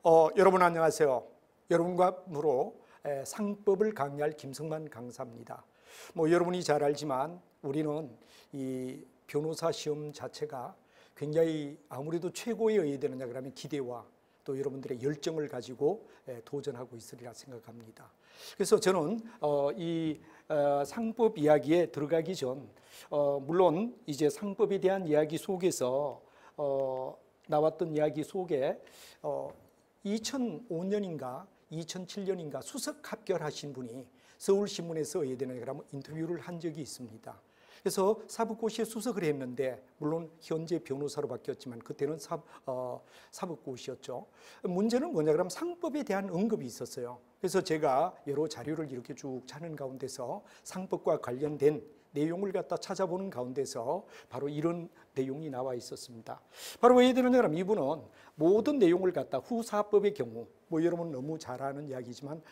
여러분 안녕하세요. 여러분과 무로 상법을 강의할 김성만 강사입니다. 여러분이 잘 알지만 우리는 이 변호사 시험 자체가 굉장히 아무래도 최고에 의해야 되느냐 그러면 기대와 또 여러분들의 열정을 가지고 도전하고 있으리라 생각합니다. 그래서 저는 이 상법 이야기에 들어가기 전 물론 이제 상법에 대한 이야기 속에서 나왔던 이야기 속에 2005년인가 2007년인가 수석 합격하신 분이 서울신문에서 그러면 인터뷰를 한 적이 있습니다. 그래서 사법고시에 수석을 했는데 물론 현재 변호사로 바뀌었지만 그때는 사법고시였죠. 문제는 뭐냐 그러면 상법에 대한 언급이 있었어요. 그래서 제가 여러 자료를 이렇게 쭉 찾는 가운데서 상법과 관련된 내용을 갖다 찾아보는 가운데서 바로 이런 내용이 나와 있었습니다. 바로 왜 되느냐 하면 이분은 모든 내용을 갖다 후사법의 경우 여러분 너무 잘 아는 이야기지만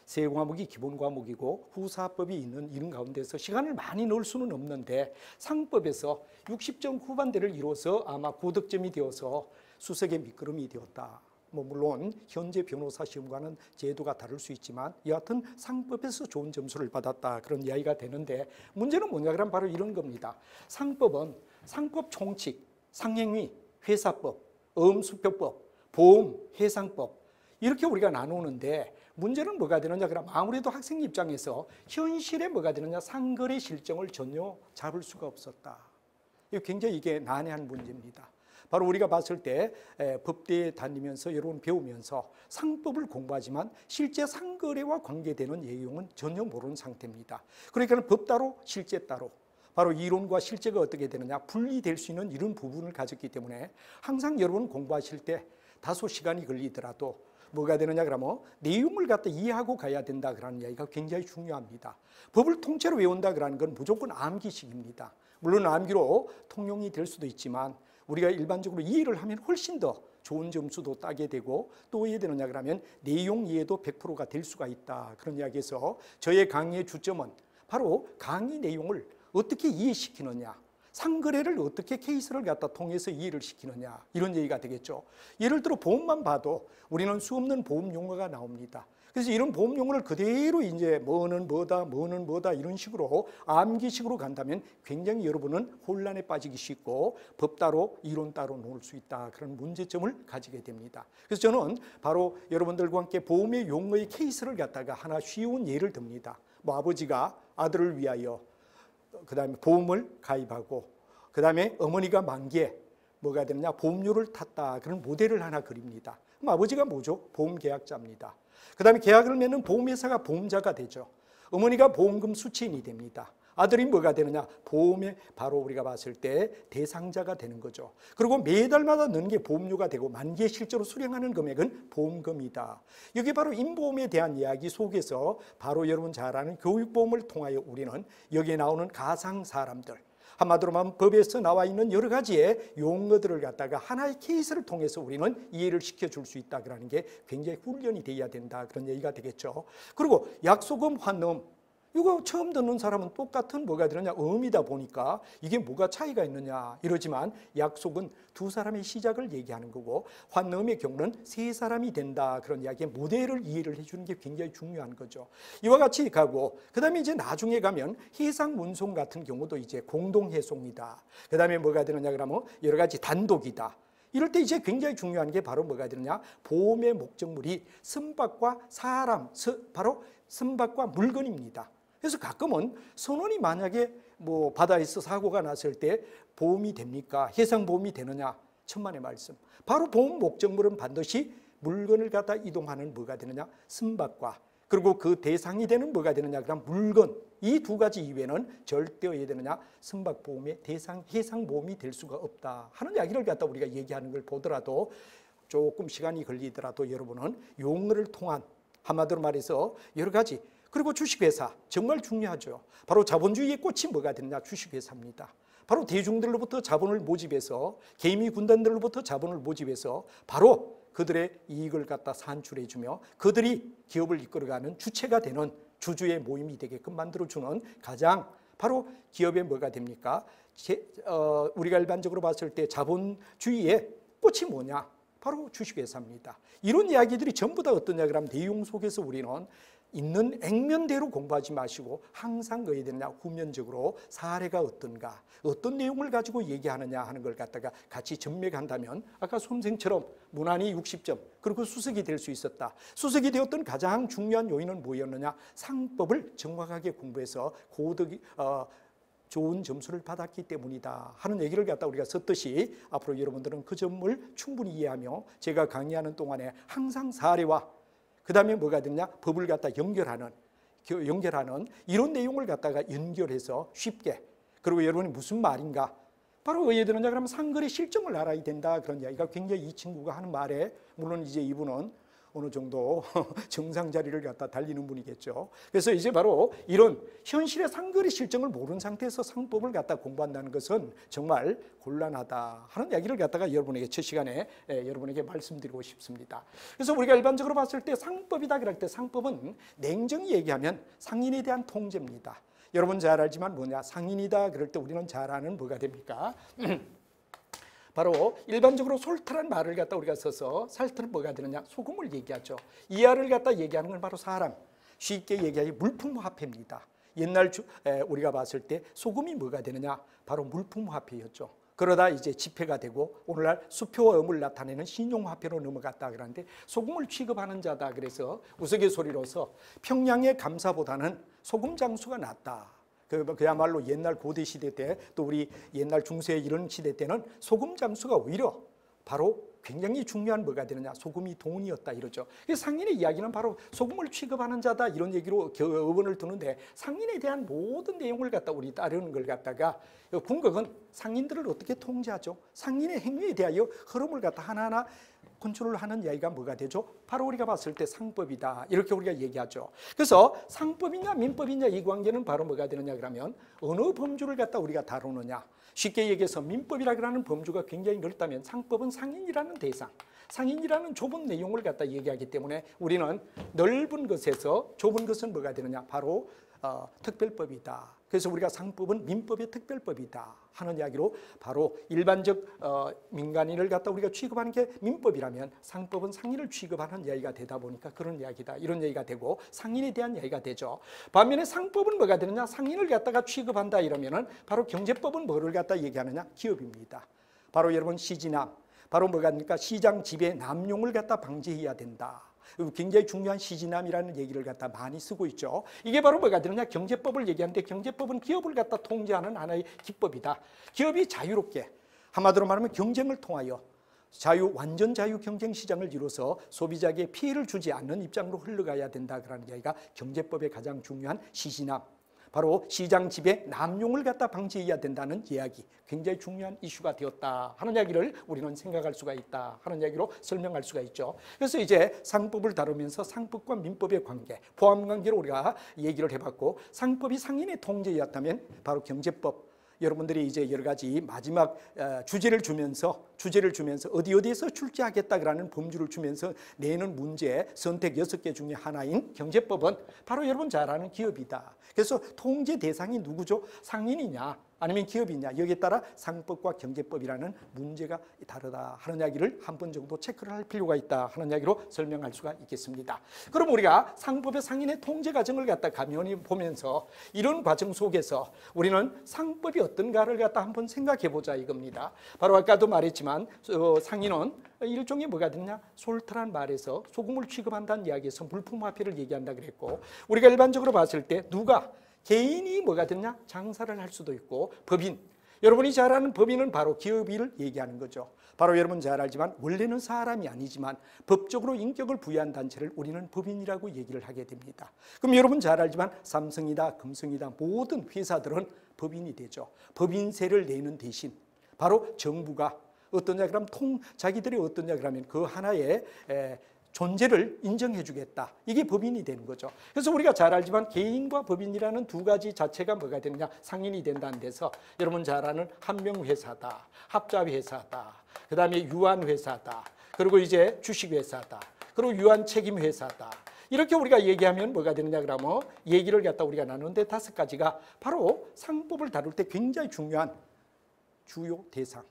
세 과목이 기본 과목이고 후사법이 있는 이런 가운데서 시간을 많이 넣을 수는 없는데 상법에서 60점 후반대를 이뤄서 아마 고득점이 되어서 수석의 미끄럼이 되었다. 물론 현재 변호사 시험과는 제도가 다를 수 있지만 여하튼 상법에서 좋은 점수를 받았다 그런 이야기가 되는데 문제는 뭐냐 그러면 바로 이런 겁니다. 상법은 상법 총칙, 상행위, 회사법, 어음수표법, 보험, 해상법 이렇게 우리가 나누는데 문제는 뭐가 되느냐 그러면 아무래도 학생 입장에서 현실에 뭐가 되느냐 상거래 실정을 전혀 잡을 수가 없었다. 굉장히 이게 난해한 문제입니다. 바로 우리가 봤을 때 법대에 다니면서 여러분 배우면서 상법을 공부하지만 실제 상거래와 관계되는 내용은 전혀 모르는 상태입니다. 그러니까 법 따로 실제 따로 바로 이론과 실제가 어떻게 되느냐 분리될 수 있는 이런 부분을 가졌기 때문에 항상 여러분 공부하실 때 다소 시간이 걸리더라도 뭐가 되느냐 그러면 내용을 갖다 이해하고 가야 된다 그러는 이야기가 굉장히 중요합니다. 법을 통째로 외운다 그러는 건 무조건 암기식입니다. 물론 암기로 통용이 될 수도 있지만 우리가 일반적으로 이해를 하면 훨씬 더 좋은 점수도 따게 되고 또 왜 되느냐 그러면 내용 이해도 100%가 될 수가 있다. 그런 이야기에서 저의 강의의 주점은 바로 강의 내용을 어떻게 이해시키느냐 상거래를 어떻게 케이스를 갖다 통해서 이해를 시키느냐 이런 얘기가 되겠죠. 예를 들어 보험만 봐도 우리는 수없는 보험 용어가 나옵니다. 그래서 이런 보험 용어를 그대로 이제 뭐는 뭐다 이런 식으로 암기식으로 간다면 굉장히 여러분은 혼란에 빠지기 쉽고 법 따로 이론 따로 놓을 수 있다. 그런 문제점을 가지게 됩니다. 그래서 저는 바로 여러분들과 함께 보험의 용어의 케이스를 갖다가 하나 쉬운 예를 듭니다. 아버지가 아들을 위하여 그 다음에 보험을 가입하고 그 다음에 어머니가 만기에 뭐가 되느냐 보험료를 탔다. 그런 모델을 하나 그립니다. 그럼 아버지가 뭐죠? 보험계약자입니다. 그 다음에 계약을 맺는 보험회사가 보험자가 되죠. 어머니가 보험금 수취인이 됩니다. 아들이 뭐가 되느냐 보험에 바로 우리가 봤을 때 대상자가 되는 거죠. 그리고 매달마다 넣는 게 보험료가 되고 만기에 실제로 수령하는 금액은 보험금이다. 이게 바로 임보험에 대한 이야기 속에서 바로 여러분 잘 아는 교육보험을 통하여 우리는 여기에 나오는 가상 사람들 한마디로 말하면 법에서 나와 있는 여러 가지의 용어들을 갖다가 하나의 케이스를 통해서 우리는 이해를 시켜줄 수 있다 그러는 게 굉장히 훈련이 돼야 된다 그런 얘기가 되겠죠. 그리고 약소금, 환음 이거 처음 듣는 사람은 똑같은 뭐가 되느냐 음이다 보니까 이게 뭐가 차이가 있느냐 이러지만 약속은 두 사람의 시작을 얘기하는 거고 환음의 경우는 세 사람이 된다 그런 이야기의 모델을 이해를 해주는 게 굉장히 중요한 거죠. 이와 같이 가고 그 다음에 이제 나중에 가면 해상문송 같은 경우도 이제 공동해송이다. 그 다음에 뭐가 되느냐 그러면 여러 가지 단독이다. 이럴 때 이제 굉장히 중요한 게 바로 뭐가 되느냐 보험의 목적물이 선박과 사람 바로 선박과 물건입니다. 그래서 가끔은 선원이 만약에 바다에서 사고가 났을 때 보험이 됩니까? 해상보험이 되느냐? 천만의 말씀. 바로 보험 목적물은 반드시 물건을 갖다 이동하는 뭐가 되느냐? 선박과 그리고 그 대상이 되는 뭐가 되느냐? 그럼 물건 이 두 가지 이외에는 절대 어떻게 되느냐? 선박보험의 대상 해상보험이 될 수가 없다 하는 이야기를 갖다 우리가 얘기하는 걸 보더라도 조금 시간이 걸리더라도 여러분은 용어를 통한 한마디로 말해서 여러 가지 그리고 주식회사 정말 중요하죠. 바로 자본주의의 꽃이 뭐가 되느냐 주식회사입니다. 바로 대중들로부터 자본을 모집해서 개미 군단들로부터 자본을 모집해서 바로 그들의 이익을 갖다 산출해주며 그들이 기업을 이끌어가는 주체가 되는 주주의 모임이 되게끔 만들어주는 가장 바로 기업의 뭐가 됩니까? 우리가 일반적으로 봤을 때 자본주의의 꽃이 뭐냐? 바로 주식회사입니다. 이런 이야기들이 전부 다 어떠냐 그러면 내용 속에서 우리는 있는 액면대로 공부하지 마시고 항상 뭐해야 되느냐 후면적으로 사례가 어떤가, 어떤 내용을 가지고 얘기하느냐 하는 걸 갖다가 같이 점맥한다면 아까 수험생처럼 무난히 60점 그리고 수석이 될 수 있었다. 수석이 되었던 가장 중요한 요인은 뭐였느냐, 상법을 정확하게 공부해서 고득이 좋은 점수를 받았기 때문이다 하는 얘기를 갖다 우리가 썼듯이 앞으로 여러분들은 그 점을 충분히 이해하며 제가 강의하는 동안에 항상 사례와 그 다음에 뭐가 되냐, 법을 갖다 연결하는 이런 내용을 갖다가 연결해서 쉽게, 그리고 여러분이 무슨 말인가, 바로 왜 되느냐 그러면 상거래 실정을 알아야 된다 그런 이야기가 굉장히 이 친구가 하는 말에, 물론 이제 이분은 어느 정도 정상 자리를 갖다 달리는 분이겠죠. 그래서 이제 바로 이런 현실의 상거래 실정을 모르는 상태에서 상법을 갖다 공부한다는 것은 정말 곤란하다 하는 이야기를 갖다가 여러분에게 첫 시간에 여러분에게 말씀드리고 싶습니다. 그래서 우리가 일반적으로 봤을 때 상법이다 그럴 때 상법은 냉정히 얘기하면 상인에 대한 통제입니다. 여러분 잘 알지만 뭐냐, 상인이다 그럴 때 우리는 잘 아는 뭐가 됩니까? 바로 일반적으로 솔트란 말을 갖다 우리가 써서 살트는 뭐가 되느냐, 소금을 얘기하죠. 이하를 갖다 얘기하는 건 바로 사람, 쉽게 얘기하기 물품화폐입니다. 옛날 우리가 봤을 때 소금이 뭐가 되느냐, 바로 물품화폐였죠. 그러다 이제 지폐가 되고 오늘날 수표음을 나타내는 신용화폐로 넘어갔다 그러는데, 소금을 취급하는 자다 그래서 우스갯소리로서 평양의 감사보다는 소금 장수가 낫다. 그야말로 옛날 고대 시대 때, 또 우리 옛날 중세 이런 시대 때는 소금 장수가 오히려 바로 굉장히 중요한 뭐가 되느냐, 소금이 돈이었다 이러죠. 상인의 이야기는 바로 소금을 취급하는 자다 이런 얘기로 어원을 두는데, 상인에 대한 모든 내용을 갖다 우리 따르는 걸 갖다가 궁극은 상인들을 어떻게 통제하죠, 상인의 행위에 대하여 흐름을 갖다 하나하나 컨트롤하는 이야기가 뭐가 되죠? 바로 우리가 봤을 때 상법이다 이렇게 우리가 얘기하죠. 그래서 상법이냐 민법이냐 이 관계는 바로 뭐가 되느냐 그러면 어느 범주를 갖다 우리가 다루느냐. 쉽게 얘기해서 민법이라는 범주가 굉장히 넓다면 상법은 상인이라는 대상, 상인이라는 좁은 내용을 갖다 얘기하기 때문에 우리는 넓은 것에서 좁은 것은 뭐가 되느냐, 바로 특별법이다. 그래서 우리가 상법은 민법의 특별법이다 하는 이야기로, 바로 일반적 민간인을 갖다 우리가 취급하는 게 민법이라면 상법은 상인을 취급하는 이야기가 되다 보니까 그런 이야기다 이런 얘기가 되고, 상인에 대한 이야기가 되죠. 반면에 상법은 뭐가 되느냐, 상인을 갖다가 취급한다 이러면은 바로 경제법은 뭐를 갖다 얘기하느냐, 기업입니다. 바로 여러분 시진함, 바로 뭐가 됩니까, 시장 지배 남용을 갖다 방지해야 된다. 굉장히 중요한 시진함이라는 얘기를 갖다 많이 쓰고 있죠. 이게 바로 뭐가 되느냐, 경제법을 얘기하는데, 경제법은 기업을 갖다 통제하는 하나의 기법이다. 기업이 자유롭게, 한마디로 말하면 경쟁을 통하여 완전 자유 경쟁 시장을 이루어서 소비자에게 피해를 주지 않는 입장으로 흘러가야 된다 그러는 이야기가 경제법의 가장 중요한 시진함, 바로 시장 지배 남용을 갖다 방지해야 된다는 이야기, 굉장히 중요한 이슈가 되었다 하는 이야기를 우리는 생각할 수가 있다 하는 이야기로 설명할 수가 있죠. 그래서 이제 상법을 다루면서 상법과 민법의 관계, 포함관계로 우리가 얘기를 해봤고, 상법이 상인의 통제였다면 바로 경제법, 여러분들이 이제 여러 가지 마지막 주제를 주면서 어디에서 출제하겠다라는 범주를 주면서 내는 문제 선택 6개 중에 하나인 경제법은 바로 여러분 잘 아는 기업이다. 그래서 통제 대상이 누구죠? 상인이냐 아니면 기업이냐, 여기에 따라 상법과 경제법이라는 문제가 다르다 하는 이야기를 한 번 정도 체크를 할 필요가 있다 하는 이야기로 설명할 수가 있겠습니다. 그럼 우리가 상법의 상인의 통제 과정을 갖다 가면히 보면서 이런 과정 속에서 우리는 상법이 어떤가를 갖다 한번 생각해 보자 이겁니다. 바로 아까도 말했지만 상인은 일종의 뭐가 되느냐, 솔트란 말에서 소금을 취급한다는 이야기에서 물품화폐를 얘기한다 그랬고, 우리가 일반적으로 봤을 때 누가 개인이 뭐가 되느냐, 장사를 할 수도 있고, 법인, 여러분이 잘 아는 법인은 바로 기업인을 얘기하는 거죠. 바로 여러분 잘 알지만 원래는 사람이 아니지만 법적으로 인격을 부여한 단체를 우리는 법인이라고 얘기를 하게 됩니다. 그럼 여러분 잘 알지만 삼성이다 금성이다 모든 회사들은 법인이 되죠. 법인세를 내는 대신 바로 정부가 어떠냐 그러면 자기들이 어떠냐 그러면 그 하나의 존재를 인정해 주겠다. 이게 법인이 되는 거죠. 그래서 우리가 잘 알지만 개인과 법인이라는 두 가지 자체가 뭐가 되느냐, 상인이 된다는 데서 여러분 잘 아는 한명회사다, 합자회사다, 그 다음에 유한회사다, 그리고 이제 주식회사다, 그리고 유한책임회사다. 이렇게 우리가 얘기하면 뭐가 되느냐 그러면 얘기를 갖다 우리가 나누는데 5가지가 바로 상법을 다룰 때 굉장히 중요한 주요 대상,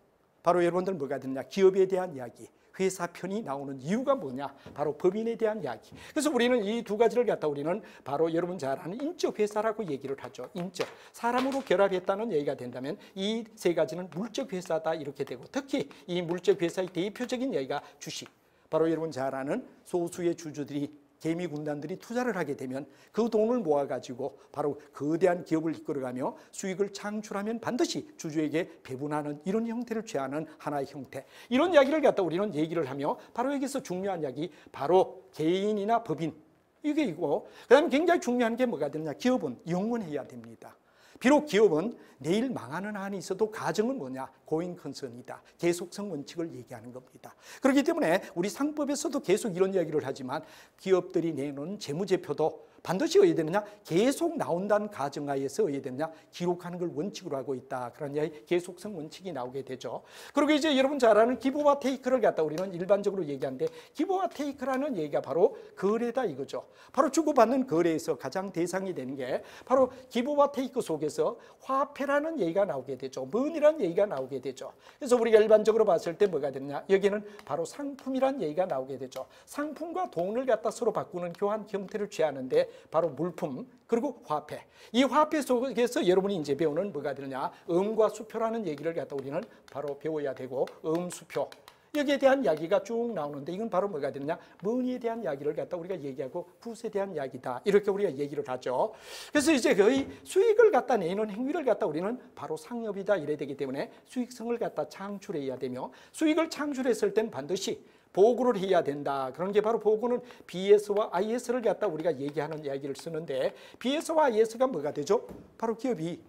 바로 여러분들 뭐가 되느냐, 기업에 대한 이야기, 회사 편이 나오는 이유가 뭐냐? 바로 법인에 대한 이야기. 그래서 우리는 이 두 가지를 갖다 우리는 바로 여러분 잘 아는 인적 회사라고 얘기를 하죠. 인적. 사람으로 결합했다는 얘기가 된다면 이 세 가지는 물적 회사다 이렇게 되고, 특히 이 물적 회사의 대표적인 얘기가 주식. 바로 여러분 잘 아는 소수의 주주들이 개미 군단들이 투자를 하게 되면 그 돈을 모아가지고 바로 거대한 기업을 이끌어가며 수익을 창출하면 반드시 주주에게 배분하는 이런 형태를 취하는 하나의 형태. 이런 이야기를 갖다 우리는 얘기를 하며 바로 여기서 중요한 이야기 바로 개인이나 법인 이게 있고, 그다음에 굉장히 중요한 게 뭐가 되느냐? 기업은 영원해야 됩니다. 비록 기업은 내일 망하는 한이 있어도 가정은 뭐냐? 고잉 컨선이다. 계속성 원칙을 얘기하는 겁니다. 그렇기 때문에 우리 상법에서도 계속 이런 이야기를 하지만 기업들이 내놓은 재무제표도 반드시 어디에 되느냐? 계속 나온다는 가정하에서 어디에 되느냐? 기록하는 걸 원칙으로 하고 있다. 그런 이야기 계속성 원칙이 나오게 되죠. 그리고 이제 여러분 잘 아는 기브와 테이크를 갖다 우리는 일반적으로 얘기하는데, 기브와 테이크라는 얘기가 바로 거래다 이거죠. 바로 주고받는 거래에서 가장 대상이 되는 게 바로 기브와 테이크 속에서 화폐라는 얘기가 나오게 되죠. money라는 얘기가 나오게 되죠. 그래서 우리가 일반적으로 봤을 때 뭐가 되느냐? 여기는 바로 상품이라는 얘기가 나오게 되죠. 상품과 돈을 갖다 서로 바꾸는 교환 형태를 취하는데 바로 물품 그리고 화폐. 이 화폐 속에서 여러분이 이제 배우는 뭐가 되느냐? 음과 수표라는 얘기를 갖다 우리는 바로 배워야 되고, 수표. 여기에 대한 이야기가 쭉 나오는데 이건 바로 뭐가 되느냐? 머니에 대한 이야기를 갖다 우리가 얘기하고 붓에 대한 이야기다. 이렇게 우리가 얘기를 하죠. 그래서 이제 거의 수익을 갖다 내는 행위를 갖다 우리는 바로 상업이다 이래야 되기 때문에 수익성을 갖다 창출해야 되며, 수익을 창출했을 땐 반드시 보고를 해야 된다. 그런 게 바로 보고는 BS와 IS를 갖다 우리가 얘기하는 이야기를 쓰는데, BS와 IS가 뭐가 되죠? 바로 기업이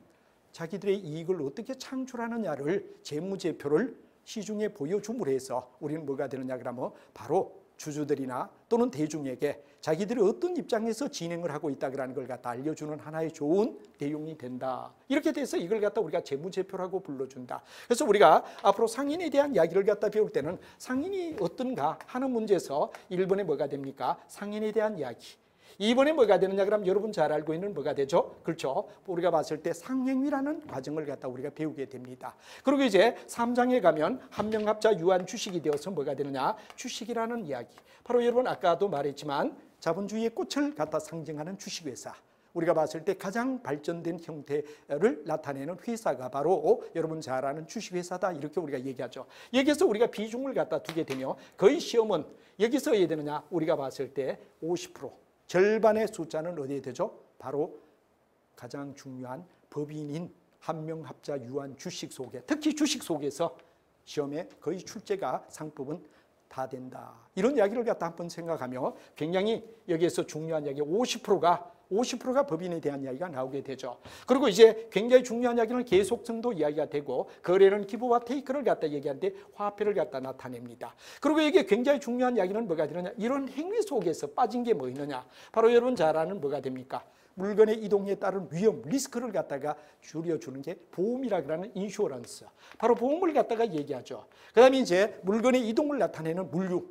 자기들의 이익을 어떻게 창출하느냐를 재무제표를 시중에 보여줌으로 해서 우리는 뭐가 되느냐 그러면 바로 주주들이나 또는 대중에게 자기들이 어떤 입장에서 진행을 하고 있다는 걸 갖다 알려주는 하나의 좋은 내용이 된다. 이렇게 돼서 이걸 갖다 우리가 재무제표라고 불러준다. 그래서 우리가 앞으로 상인에 대한 이야기를 갖다 배울 때는 상인이 어떤가 하는 문제에서 1번에 뭐가 됩니까? 상인에 대한 이야기. 2번에 뭐가 되느냐 그러면 여러분 잘 알고 있는 뭐가 되죠? 그렇죠. 우리가 봤을 때 상행위라는 과정을 갖다 우리가 배우게 됩니다. 그리고 이제 3장에 가면 한명합자 유한 주식이 되어서 뭐가 되느냐? 주식이라는 이야기. 바로 여러분 아까도 말했지만 자본주의의 꽃을 갖다 상징하는 주식회사. 우리가 봤을 때 가장 발전된 형태를 나타내는 회사가 바로 여러분 잘 아는 주식회사다 이렇게 우리가 얘기하죠. 여기서 우리가 비중을 갖다 두게 되며 거의 시험은 여기서 해야 되느냐? 우리가 봤을 때 50%. 절반의 숫자는 어디에 되죠? 바로 가장 중요한 법인인 한명합자 유한 주식 속에, 특히 주식 속에서 시험에 거의 출제가 상법은 다 된다. 이런 이야기를 갖다 한번 생각하며 굉장히 여기에서 중요한 이야기 50%가 법인에 대한 이야기가 나오게 되죠. 그리고 이제 굉장히 중요한 이야기는 계속성도 이야기가 되고, 거래는 기브와 테이크를 갖다 얘기하는데 화폐를 갖다 나타냅니다. 그리고 이게 굉장히 중요한 이야기는 뭐가 되느냐? 이런 행위 속에서 빠진 게 뭐 있느냐? 바로 여러분 잘 아는 뭐가 됩니까? 물건의 이동에 따른 위험, 리스크를 갖다가 줄여주는 게 보험이라고 하는 인슈어런스. 바로 보험을 갖다가 얘기하죠. 그 다음에 이제 물건의 이동을 나타내는 물류.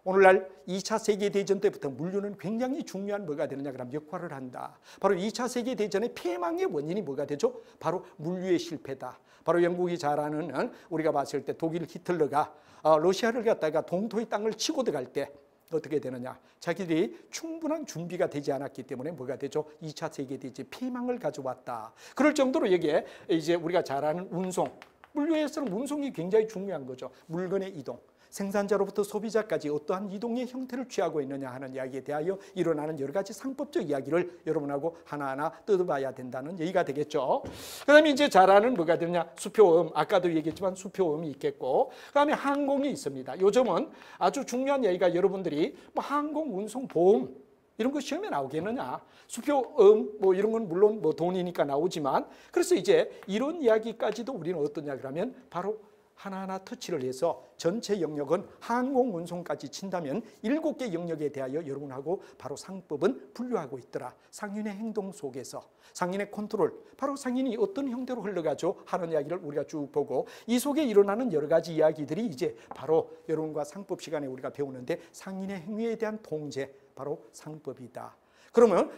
오늘날 2차 세계대전 때부터 물류는 굉장히 중요한 뭐가 되느냐 그러면 역할을 한다. 바로 2차 세계대전의 패망의 원인이 뭐가 되죠? 바로 물류의 실패다. 바로 영국이 잘 아는 우리가 봤을 때 독일 히틀러가 러시아를 갖다가 동토의 땅을 치고 들어갈 때 어떻게 되느냐? 자기들이 충분한 준비가 되지 않았기 때문에 뭐가 되죠? 2차 세계대전 패망을 가져왔다. 그럴 정도로 여기에 이제 우리가 잘 아는 운송, 물류에서는 운송이 굉장히 중요한 거죠. 물건의 이동. 생산자로부터 소비자까지 어떠한 이동의 형태를 취하고 있느냐 하는 이야기에 대하여 일어나는 여러 가지 상법적 이야기를 여러분하고 하나하나 뜯어봐야 된다는 얘기가 되겠죠. 그 다음에 이제 잘 아는 뭐가 되느냐? 수표음. 아까도 얘기했지만 수표음이 있겠고, 그 다음에 항공이 있습니다. 요즘은 아주 중요한 얘기가 여러분들이 뭐 항공, 운송, 보험 이런 거 시험에 나오겠느냐? 수표음 뭐 이런 건 물론 뭐 돈이니까 나오지만, 그래서 이제 이런 이야기까지도 우리는 어떠냐 그러면 바로 하나하나 터치를 해서 전체 영역은 항공 운송까지 친다면 7개 영역에 대하여 여러분하고 바로 상법은 분류하고 있더라. 상인의 행동 속에서 상인의 컨트롤, 바로 상인이 어떤 형태로 흘러가죠 하는 이야기를 우리가 쭉 보고, 이 속에 일어나는 여러 가지 이야기들이 이제 바로 여러분과 상법 시간에 우리가 배우는데, 상인의 행위에 대한 통제, 바로 상법이다. 그러면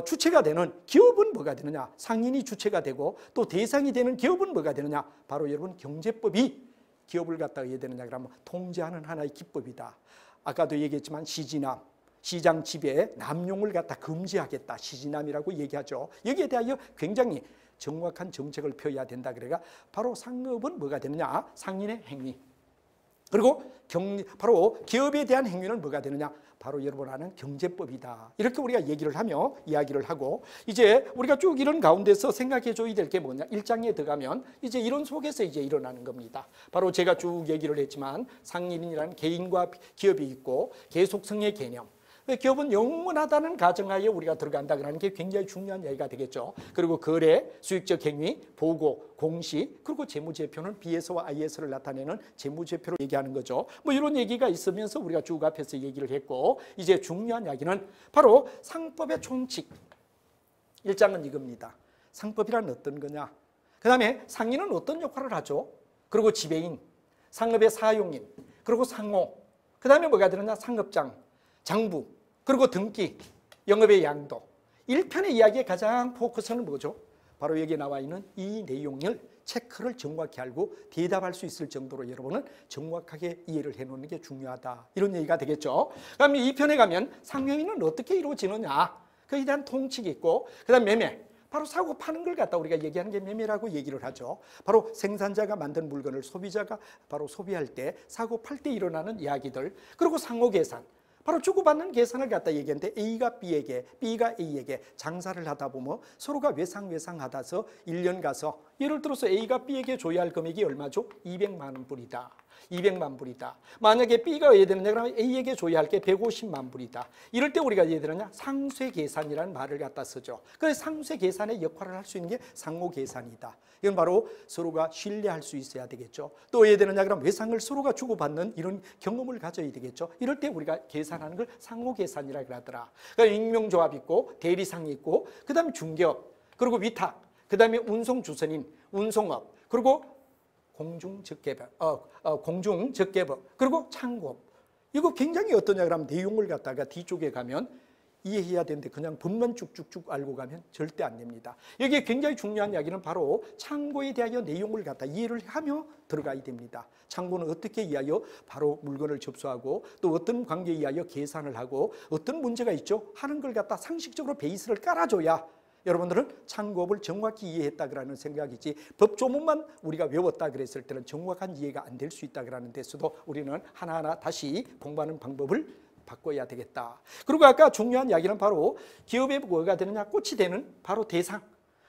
주체가 되는 기업은 뭐가 되느냐? 상인이 주체가 되고 또 대상이 되는 기업은 뭐가 되느냐? 바로 여러분 경제법이 기업을 갖다 해야 되느냐 그러면 통제하는 하나의 기법이다. 아까도 얘기했지만 시진남, 시장 지배에 남용을 갖다 금지하겠다. 시진남이라고 얘기하죠. 여기에 대하여 굉장히 정확한 정책을 펴야 된다. 그래가 바로 상업은 뭐가 되느냐? 상인의 행위. 그리고 바로 기업에 대한 행위는 뭐가 되느냐? 바로 여러분 아는 경제법이다. 이렇게 우리가 얘기를 하며 이야기를 하고 이제 우리가 쭉 이런 가운데서 생각해 줘야 될 게 뭐냐? 1장에 들어가면 이제 이런 속에서 이제 일어나는 겁니다. 바로 제가 쭉 얘기를 했지만 상인이라는 개인과 기업이 있고 계속성의 개념. 기업은 영원하다는 가정하에 우리가 들어간다 그러는 게 굉장히 중요한 이야기가 되겠죠. 그리고 거래, 수익적 행위, 보고, 공시, 그리고 재무제표는 BS와 IS를 나타내는 재무제표를 얘기하는 거죠. 뭐 이런 얘기가 있으면서 우리가 쭉 앞에서 얘기를 했고 이제 중요한 이야기는 바로 상법의 총칙. 1장은 이겁니다. 상법이란 어떤 거냐? 그 다음에 상인은 어떤 역할을 하죠? 그리고 지배인, 상업의 사용인, 그리고 상호, 그 다음에 뭐가 되느냐? 상업장, 장부, 그리고 등기, 영업의 양도. 1편의 이야기의 가장 포커스는 뭐죠? 바로 여기에 나와 있는 이 내용을 체크를 정확히 알고 대답할 수 있을 정도로 여러분은 정확하게 이해를 해놓는 게 중요하다. 이런 얘기가 되겠죠. 그다음 2편에 가면 상명위는 어떻게 이루어지느냐. 그에 대한 통칙이 있고 그 다음 매매. 바로 사고 파는 걸 갖다 우리가 얘기하는 게 매매라고 얘기를 하죠. 바로 생산자가 만든 물건을 소비자가 바로 소비할 때 사고 팔 때 일어나는 이야기들. 그리고 상호 계산. 바로 주고받는 계산을 갖다 얘기했는데 A가 B에게, B가 A에게 장사를 하다 보면 서로가 외상하다서 1년 가서 예를 들어서 A가 B에게 줘야 할 금액이 얼마죠? 200만 원 불이다. 200만 불이다. 만약에 B가 해야 되느냐 그러면 A에게 줘야 할 게 150만 불이다. 이럴 때 우리가 해야 되느냐? 상쇄 계산이라는 말을 갖다 쓰죠. 그래서 상쇄 계산의 역할을 할 수 있는 게 상호 계산이다. 이건 바로 서로가 신뢰할 수 있어야 되겠죠. 또 해야 되느냐 그러면 외상을 서로가 주고받는 이런 경험을 가져야 되겠죠. 이럴 때 우리가 계산하는 걸 상호 계산이라 그러더라. 그러니까 익명조합 있고 대리상이 있고 그다음에 중개업 그리고 위탁 그다음에 운송주선인 운송업 그리고 공중적개법 그리고 창고업. 이거 굉장히 어떠냐 그러면 내용을 갖다가 뒤쪽에 가면 이해해야 되는데 그냥 법만 쭉쭉쭉 알고 가면 절대 안 됩니다. 여기에 굉장히 중요한 이야기는 바로 창고에 대하여 내용을 갖다 이해를 하며 들어가야 됩니다. 창고는 어떻게 이하여 바로 물건을 접수하고 또 어떤 관계에 의하여 계산을 하고 어떤 문제가 있죠 하는 걸 갖다 상식적으로 베이스를 깔아줘야 여러분들은 창고업을 정확히 이해했다라는 생각이지 법조문만 우리가 외웠다 그랬을 때는 정확한 이해가 안 될 수 있다 그러는 데서도 우리는 하나하나 다시 공부하는 방법을 바꿔야 되겠다. 그리고 아까 중요한 이야기는 바로 기업의 뭐가 되느냐 꽃이 되는 바로 대상.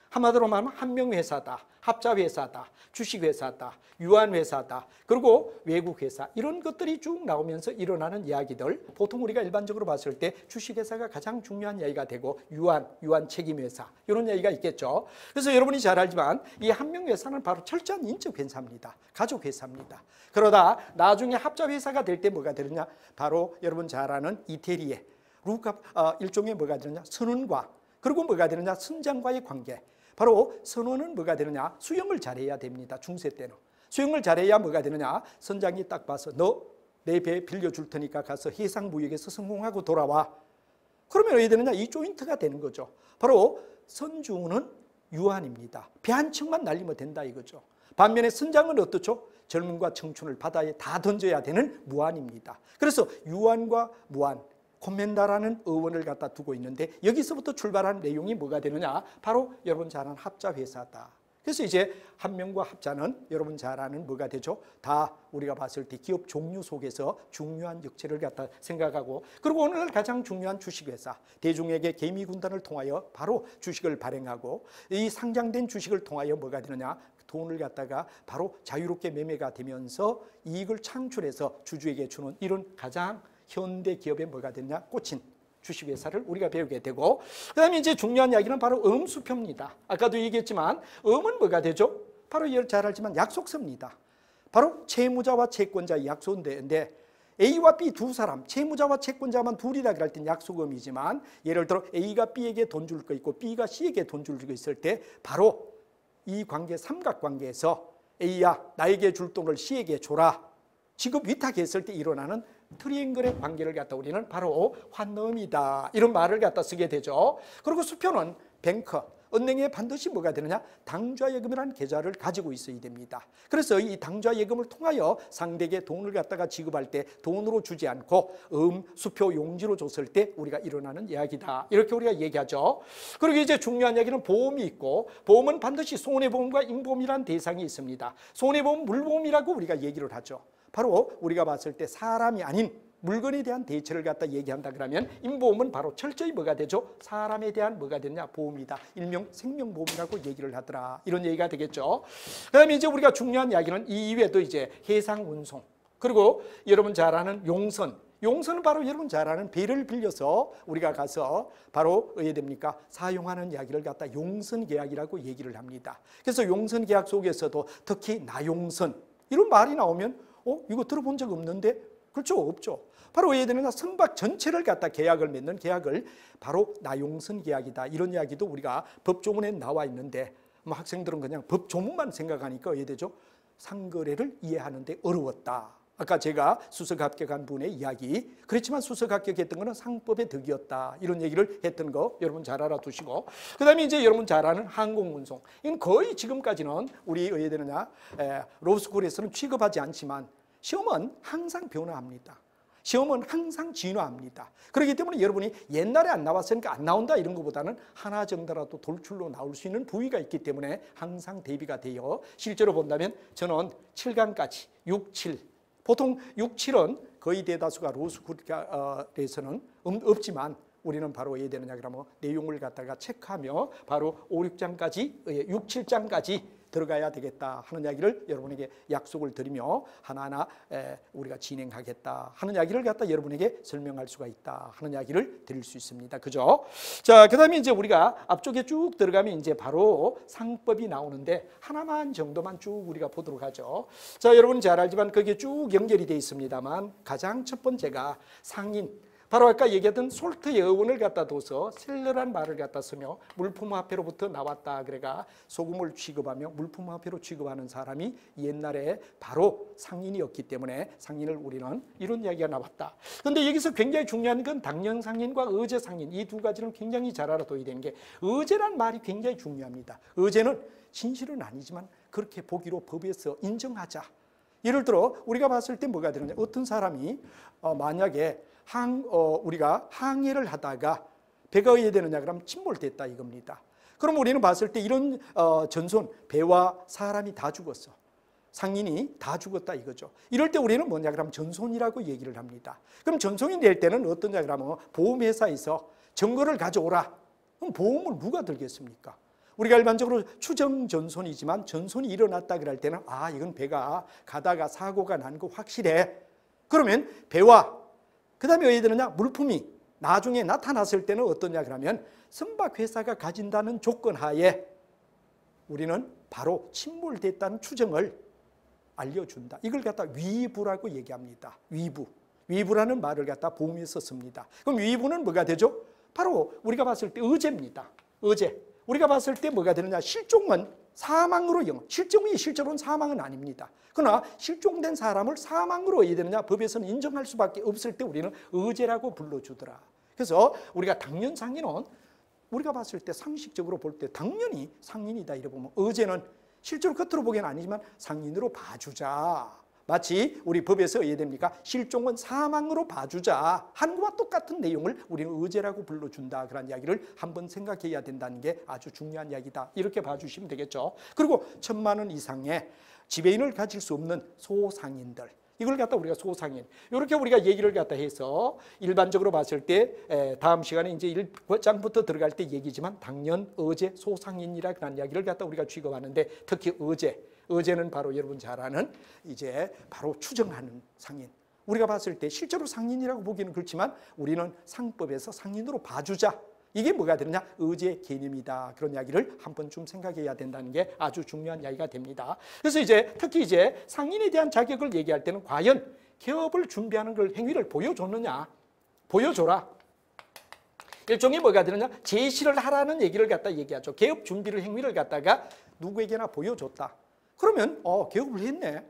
한마디로 말하면 한명회사다, 합자회사다, 주식회사다, 유한회사다, 그리고 외국회사 이런 것들이 쭉 나오면서 일어나는 이야기들 보통 우리가 일반적으로 봤을 때 주식회사가 가장 중요한 이야기가 되고 유한 책임회사 이런 이야기가 있겠죠. 그래서 여러분이 잘 알지만 이 한명회사는 바로 철저한 인적회사입니다. 가족회사입니다. 그러다 나중에 합자회사가 될 때 뭐가 되느냐 바로 여러분 잘 아는 이태리의 일종의 뭐가 되느냐 선원과 그리고 뭐가 되느냐 선장과의 관계. 바로 선원은 뭐가 되느냐 수영을 잘해야 됩니다. 중세 때는 수영을 잘해야 뭐가 되느냐 선장이 딱 봐서 너 내 배 빌려줄 테니까 가서 해상무역에서 성공하고 돌아와. 그러면 왜 되느냐 이 조인트가 되는 거죠. 바로 선주는 유한입니다. 배 한 척만 날리면 된다 이거죠. 반면에 선장은 어떻죠? 젊음과 청춘을 바다에 다 던져야 되는 무한입니다. 그래서 유한과 무한 코멘다라는 어원을 갖다 두고 있는데 여기서부터 출발한 내용이 뭐가 되느냐 바로 여러분 잘 아는 합자회사다. 그래서 이제 한명과 합자는 여러분 잘 아는 뭐가 되죠? 다 우리가 봤을 때 기업 종류 속에서 중요한 역할을 갖다 생각하고 그리고 오늘날 가장 중요한 주식회사 대중에게 개미군단을 통하여 바로 주식을 발행하고 이 상장된 주식을 통하여 뭐가 되느냐 돈을 갖다가 바로 자유롭게 매매가 되면서 이익을 창출해서 주주에게 주는 이런 가장 현대 기업에 뭐가 됐냐? 꽂힌 주식회사를 우리가 배우게 되고 그 다음에 이제 중요한 이야기는 바로 음수표입니다. 아까도 얘기했지만 음은 뭐가 되죠? 바로 잘 알지만 약속서입니다. 바로 채무자와 채권자의 약속인데 A와 B 두 사람, 채무자와 채권자만 둘이라 그럴 땐 약속음이지만 예를 들어 A가 B에게 돈 줄 거 있고 B가 C에게 돈 줄 거 있을 때 바로 이 관계 삼각관계에서 A야 나에게 줄 돈을 C에게 줘라. 지급 위탁했을 때 일어나는 트리앵글의 관계를 갖다 우리는 바로 환음이다. 이런 말을 갖다 쓰게 되죠. 그리고 수표는 뱅커, 은행에 반드시 뭐가 되느냐? 당좌예금이라는 계좌를 가지고 있어야 됩니다. 그래서 이 당좌예금을 통하여 상대에게 돈을 갖다가 지급할 때 돈으로 주지 않고 수표 용지로 줬을 때 우리가 일어나는 이야기다. 이렇게 우리가 얘기하죠. 그리고 이제 중요한 이야기는 보험이 있고, 보험은 반드시 손해보험과 임보험이라는 대상이 있습니다. 손해보험, 물보험이라고 우리가 얘기를 하죠. 바로 우리가 봤을 때 사람이 아닌 물건에 대한 대체를 갖다 얘기한다 그러면 임보험은 바로 철저히 뭐가 되죠? 사람에 대한 뭐가 되느냐? 보험이다. 일명 생명보험이라고 얘기를 하더라. 이런 얘기가 되겠죠. 그다음에 이제 우리가 중요한 이야기는 이 이외에도 이제 해상운송, 그리고 여러분 잘 아는 용선. 용선은 바로 여러분 잘 아는 배를 빌려서 우리가 가서 바로 어떻게 됩니까? 사용하는 이야기를 갖다 용선계약이라고 얘기를 합니다. 그래서 용선계약 속에서도 특히 나용선 이런 말이 나오면 이거 들어본 적 없는데? 그렇죠? 없죠. 바로 왜 되느냐? 선박 전체를 갖다 계약을 맺는 계약을 바로 나용선 계약이다. 이런 이야기도 우리가 법조문에 나와 있는데 학생들은 그냥 법조문만 생각하니까 왜 되죠? 상거래를 이해하는데 어려웠다. 아까 제가 수석 합격한 분의 이야기, 그렇지만 수석 합격했던 것은 상법의 덕이었다. 이런 얘기를 했던 거 여러분 잘 알아두시고, 그 다음에 이제 여러분 잘 아는 항공운송. 이건 거의 지금까지는 우리 왜 되느냐? 로스쿨에서는 취급하지 않지만 시험은 항상 변화합니다. 시험은 항상 진화합니다. 그렇기 때문에 여러분이 옛날에 안 나왔으니까 안 나온다 이런 것보다는 하나 정도라도 돌출로 나올 수 있는 부위가 있기 때문에 항상 대비가 돼요. 실제로 본다면 저는 7강까지 6, 7, 보통 6, 7은 거의 대다수가 로스쿨에서는 없지만 우리는 바로 왜 되느냐 그러면 내용을 갖다가 체크하며 바로 5, 6장까지 6, 7장까지 들어가야 되겠다 하는 이야기를 여러분에게 약속을 드리며 하나하나 우리가 진행하겠다 하는 이야기를 갖다 여러분에게 설명할 수가 있다 하는 이야기를 드릴 수 있습니다. 그죠? 자, 그다음에 이제 우리가 앞쪽에 쭉 들어가면 이제 바로 상법이 나오는데 하나만 정도만 쭉 우리가 보도록 하죠. 자, 여러분 잘 알지만 그게 쭉 연결이 되어 있습니다만 가장 첫 번째가 상인. 바로 아까 얘기했던 솔트의 어원을 갖다 둬서 셀러란 말을 갖다 쓰며 물품화폐로부터 나왔다. 그래가 소금을 취급하며 물품화폐로 취급하는 사람이 옛날에 바로 상인이었기 때문에 상인을 우리는 이런 이야기가 나왔다. 그런데 여기서 굉장히 중요한 건 당년 상인과 의제 상인 이 두 가지는 굉장히 잘 알아둬야 되는 게 의제란 말이 굉장히 중요합니다. 의제는 진실은 아니지만 그렇게 보기로 법에서 인정하자. 예를 들어 우리가 봤을 때 뭐가 되느냐? 어떤 사람이 만약에 우리가 항해를 하다가 배가 어떻게 되느냐 그러면 침몰됐다 이겁니다. 그럼 우리는 봤을 때 이런 전손, 배와 사람이 다 죽었어. 상인이 다 죽었다 이거죠. 이럴 때 우리는 뭐냐 그러면 전손이라고 얘기를 합니다. 그럼 전손이 낼 때는 어떠냐 그러면 보험회사에서 증거를 가져오라. 그럼 보험을 누가 들겠습니까? 우리가 일반적으로 추정 전손이지만 전손이 일어났다 그럴 때는 이건 배가 가다가 사고가 난 거 확실해. 그러면 배와 그 다음에 어디 되느냐? 물품이 나중에 나타났을 때는 어떠냐 그러면 선박회사가 가진다는 조건 하에 우리는 바로 침몰됐다는 추정을 알려준다. 이걸 갖다 위부라고 얘기합니다. 위부라는 말을 갖다 보험에서 씁니다. 그럼 위부는 뭐가 되죠? 바로 우리가 봤을 때 의제입니다. 의제. 우리가 봤을 때 뭐가 되느냐? 실종은 사망으로 실종이 실제로는 사망은 아닙니다. 그러나 실종된 사람을 사망으로 해야 되느냐? 법에서는 인정할 수밖에 없을 때 우리는 의제라고 불러주더라. 그래서 우리가 당연 상인은 우리가 봤을 때 상식적으로 볼 때 당연히 상인이다 이래 보면 의제는 실제로 겉으로 보기에는 아니지만 상인으로 봐주자. 마치 우리 법에서 어떻게 됩니까? 실종은 사망으로 봐주자. 한 것과 똑같은 내용을 우리는 의제라고 불러준다. 그런 이야기를 한번 생각해야 된다는 게 아주 중요한 이야기다. 이렇게 봐주시면 되겠죠. 그리고 1,000만 원 이상의 지배인을 가질 수 없는 소상인들. 이걸 갖다 우리가 소상인. 이렇게 우리가 얘기를 갖다 해서 일반적으로 봤을 때 다음 시간에 이제 1장부터 들어갈 때 얘기지만 당연, 의제, 소상인이라 그런 이야기를 갖다 우리가 취급하는데 특히 의제는 바로 여러분 잘 아는 이제 바로 추정하는 상인. 우리가 봤을 때 실제로 상인이라고 보기는 그렇지만 우리는 상법에서 상인으로 봐주자. 이게 뭐가 되느냐? 의제 개념이다. 그런 이야기를 한 번쯤 생각해야 된다는 게 아주 중요한 이야기가 됩니다. 그래서 이제 특히 이제 상인에 대한 자격을 얘기할 때는 과연 개업을 준비하는 걸 행위를 보여줬느냐? 보여줘라. 일종의 뭐가 되느냐? 제시를 하라는 얘기를 갖다 얘기하죠. 개업 준비를 행위를 갖다가 누구에게나 보여줬다. 그러면 개업을 했네.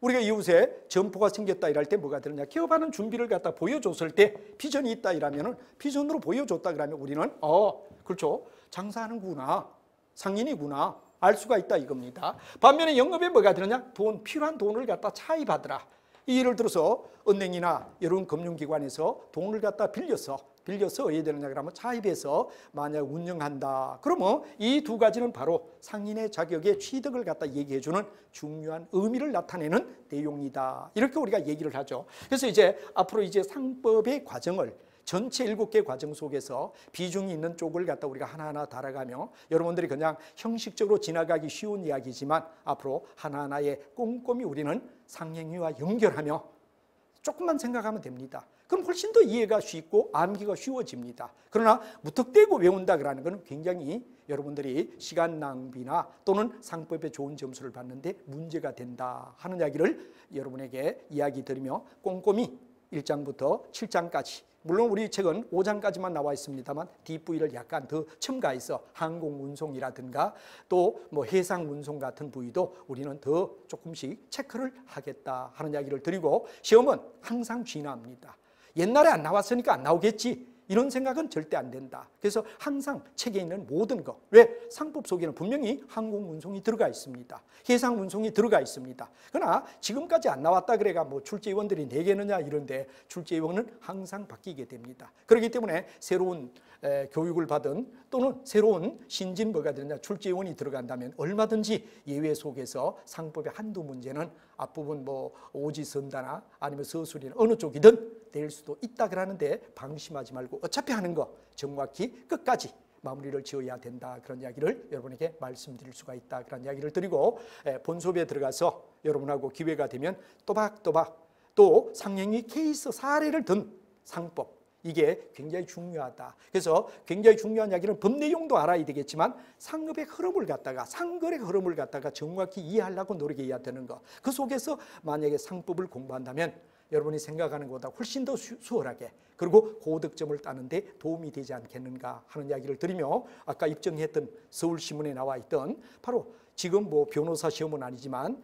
우리가 이웃에 점포가 생겼다 이럴 때 뭐가 되느냐? 개업하는 준비를 갖다 보여줬을 때 비전이 있다 이러면은 비전으로 보여줬다 그러면 우리는 그렇죠. 장사하는구나, 상인이구나 알 수가 있다 이겁니다. 반면에 영업에 뭐가 되느냐? 필요한 돈을 갖다 차입하더라. 예를 들어서 은행이나 이런 금융기관에서 돈을 갖다 빌려서 어디에 되느냐 그러면 차입해서 만약 운영한다. 그러면 이 두 가지는 바로 상인의 자격의 취득을 갖다 얘기해주는 중요한 의미를 나타내는 내용이다. 이렇게 우리가 얘기를 하죠. 그래서 이제 앞으로 이제 상법의 과정을 전체 7개 과정 속에서 비중이 있는 쪽을 갖다 우리가 하나하나 달아가며 여러분들이 그냥 형식적으로 지나가기 쉬운 이야기지만 앞으로 하나하나에 꼼꼼히 우리는 상행위와 연결하며 조금만 생각하면 됩니다. 그럼 훨씬 더 이해가 쉽고 암기가 쉬워집니다. 그러나 무턱대고 외운다 그러는 것은 굉장히 여러분들이 시간 낭비나 또는 상법에 좋은 점수를 받는데 문제가 된다 하는 이야기를 여러분에게 이야기 드리며 꼼꼼히 1장부터 7장까지 물론 우리 책은 5장까지만 나와 있습니다만 뒷부위를 약간 더 첨가해서 항공운송이라든가 또 뭐 해상운송 같은 부위도 우리는 더 조금씩 체크를 하겠다 하는 이야기를 드리고 시험은 항상 진화합니다. 옛날에 안 나왔으니까 안 나오겠지 이런 생각은 절대 안 된다. 그래서 항상 책에 있는 모든 것, 왜? 상법 속에는 분명히 항공운송이 들어가 있습니다. 해상운송이 들어가 있습니다. 그러나 지금까지 안 나왔다 그래가 뭐 출제위원들이 내겠느냐 이런데 출제위원은 항상 바뀌게 됩니다. 그렇기 때문에 새로운 교육을 받은 또는 새로운 신진 뭐가 되느냐 출제위원이 들어간다면 얼마든지 예외 속에서 상법의 한두 문제는 앞부분 뭐 오지선다나 아니면 서술이나 어느 쪽이든 낼 수도 있다 그러는데 방심하지 말고 어차피 하는 거 정확히 끝까지 마무리를 지어야 된다 그런 이야기를 여러분에게 말씀드릴 수가 있다 그런 이야기를 드리고 본수업에 들어가서 여러분하고 기회가 되면 또박또박 또 상행위 케이스 사례를 든 상법 이게 굉장히 중요하다. 그래서 굉장히 중요한 이야기는 법 내용도 알아야 되겠지만 상급의 흐름을 갖다가 상거래 흐름을 갖다가 정확히 이해하려고 노력해야 되는 거. 그 속에서 만약에 상법을 공부한다면 여러분이 생각하는 것보다 훨씬 더 수월하게 그리고 고득점을 따는데 도움이 되지 않겠는가 하는 이야기를 드리며 아까 입증했던 서울신문에 나와 있던 바로 지금 뭐 변호사 시험은 아니지만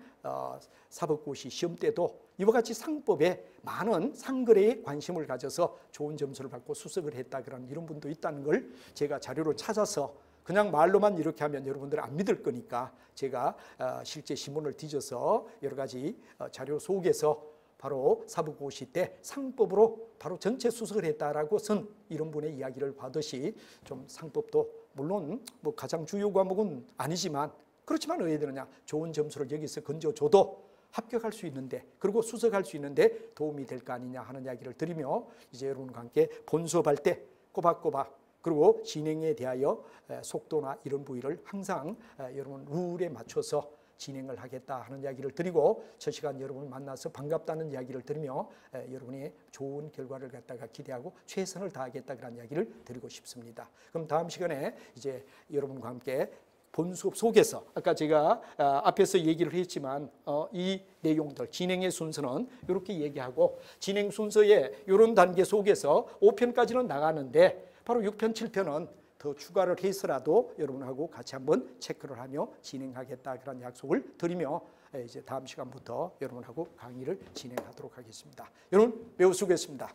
사법고시 시험 때도 이와 같이 상법에 많은 상거래에 관심을 가져서 좋은 점수를 받고 수석을 했다 그런 이런 분도 있다는 걸 제가 자료를 찾아서 그냥 말로만 이렇게 하면 여러분들 안 믿을 거니까 제가 실제 신문을 뒤져서 여러 가지 자료 속에서 바로 사법고시 때 상법으로 바로 전체 수석을 했다라고 선 이런 분의 이야기를 받으시 좀 상법도 물론 뭐 가장 주요 과목은 아니지만 그렇지만 왜 되느냐 좋은 점수를 여기서 건져줘도 합격할 수 있는데 그리고 수석할 수 있는데 도움이 될 거 아니냐 하는 이야기를 드리며 이제 여러분과 함께 본수업할 때 꼬박꼬박 그리고 진행에 대하여 속도나 이런 부위를 항상 여러분 룰에 맞춰서 진행을 하겠다 하는 이야기를 드리고 저 시간 여러분을 만나서 반갑다는 이야기를 드리며 여러분의 좋은 결과를 갖다가 기대하고 최선을 다하겠다 그런 이야기를 드리고 싶습니다. 그럼 다음 시간에 이제 여러분과 함께 본수업 속에서 아까 제가 앞에서 얘기를 했지만 이 내용들 진행의 순서는 이렇게 얘기하고 진행 순서의 이런 단계 속에서 5편까지는 나가는데 바로 6편, 7편은 더 추가를 해서라도 여러분하고 같이 한번 체크를 하며 진행하겠다 그런 약속을 드리며 이제 다음 시간부터 여러분하고 강의를 진행하도록 하겠습니다. 여러분 매우 수고했습니다.